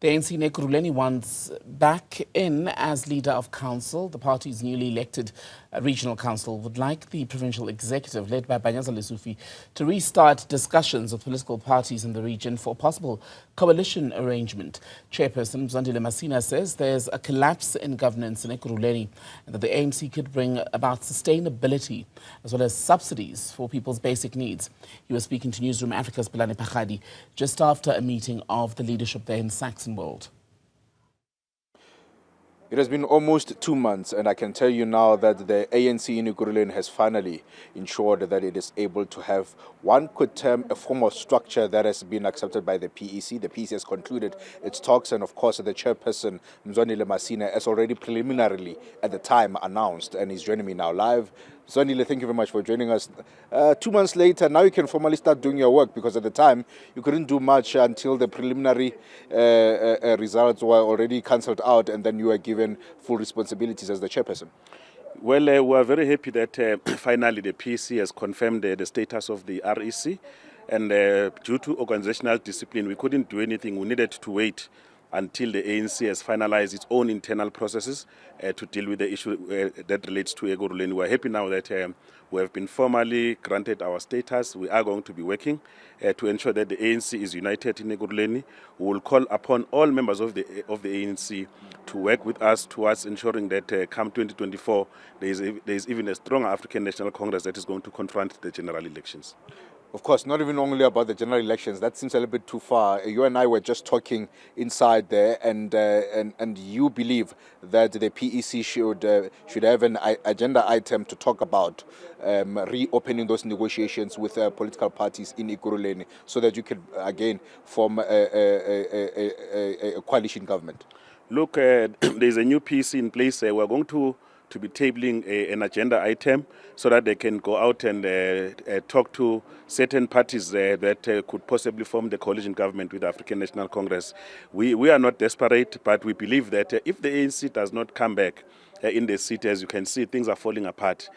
The ANC in Ekurhuleni wants back in as leader of council. The party's newly elected regional council would like the provincial executive, led by Panyaza Lesufi, to restart discussions with political parties in the region for a possible coalition arrangement. Chairperson Mzwandile Masina says there's a collapse in governance in Ekurhuleni and that the ANC could bring about sustainability as well as subsidies for people's basic needs. He was speaking to Newzroom Afrika's Pelane Phakgadi just after a meeting of the leadership there in Saxonwold. It has been almost 2 months, and I can tell you now that the ANC in Ekurhuleni has finally ensured that it is able to have, one could term, a form of structure that has been accepted by the PEC. The PEC has concluded its talks, and of course the chairperson, Mzwandile Masina, has already preliminarily at the time announced, and he's joining me now live. Mzwandile, thank you very much for joining us. 2 months later, now you can formally start doing your work, because at the time you couldn't do much until the preliminary results were already cancelled out, and then you were given full responsibilities as the chairperson. Well, we are very happy that finally the PEC has confirmed the status of the REC, and due to organizational discipline, we couldn't do anything. We needed to wait until the ANC has finalized its own internal processes to deal with the issue that relates to Ekurhuleni. We are happy now that we have been formally granted our status. We are going to be working to ensure that the ANC is united in Ekurhuleni. We will call upon all members of the ANC to work with us towards ensuring that come 2024, there is even a stronger African National Congress that is going to confront the general elections. Of course, not even only about the general elections. That seems a little bit too far. You and I were just talking inside there, and you believe that the PEC should have an agenda item to talk about reopening those negotiations with political parties in Ekurhuleni, so that you can again form a coalition government. Look, there's a new PEC in place. We're going to be tabling an agenda item so that they can go out and talk to certain parties that could possibly form the coalition government with the African National Congress. We are not desperate, but we believe that if the ANC does not come back in the seat, as you can see, things are falling apart.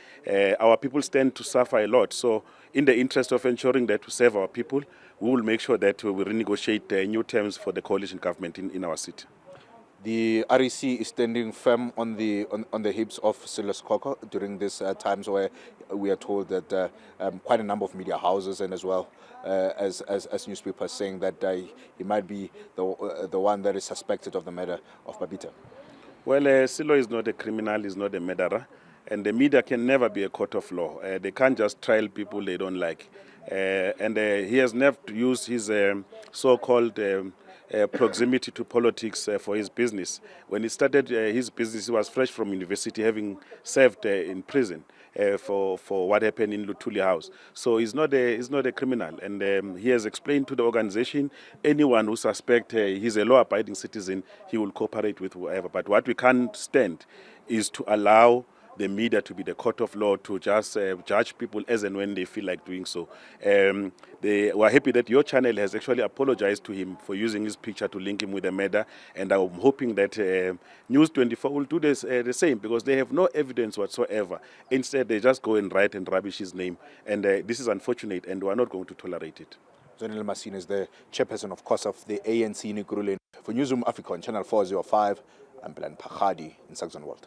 Our people stand to suffer a lot. So in the interest of ensuring that we serve our people, we will make sure that we renegotiate new terms for the coalition government in our city. The REC is standing firm on the hips of Silas Coco during these times where we are told that quite a number of media houses and as well as newspapers saying that he might be the one that is suspected of the murder of Babita. Well, Silo is not a criminal, is not a murderer, and the media can never be a court of law. They can't just trial people they don't like. And he has never used his so-called proximity to politics for his business. When he started his business, he was fresh from university, having served in prison for what happened in Luthuli House. So he's not a criminal, and he has explained to the organization, anyone who suspects he's a law-abiding citizen, he will cooperate with whoever. But what we can't stand is to allow the media to be the court of law to just judge people as and when they feel like doing so. They were happy that your channel has actually apologized to him for using his picture to link him with the murder, and I'm hoping that News 24 will do this, the same, because they have no evidence whatsoever. Instead, they just go and write and rubbish his name, and this is unfortunate, and we are not going to tolerate it. Mzwandile Masina is the chairperson, of course, of the ANC in Ekurhuleni. For Newzroom Afrika on Channel 405, I'm Phakgadi in Saxonwold.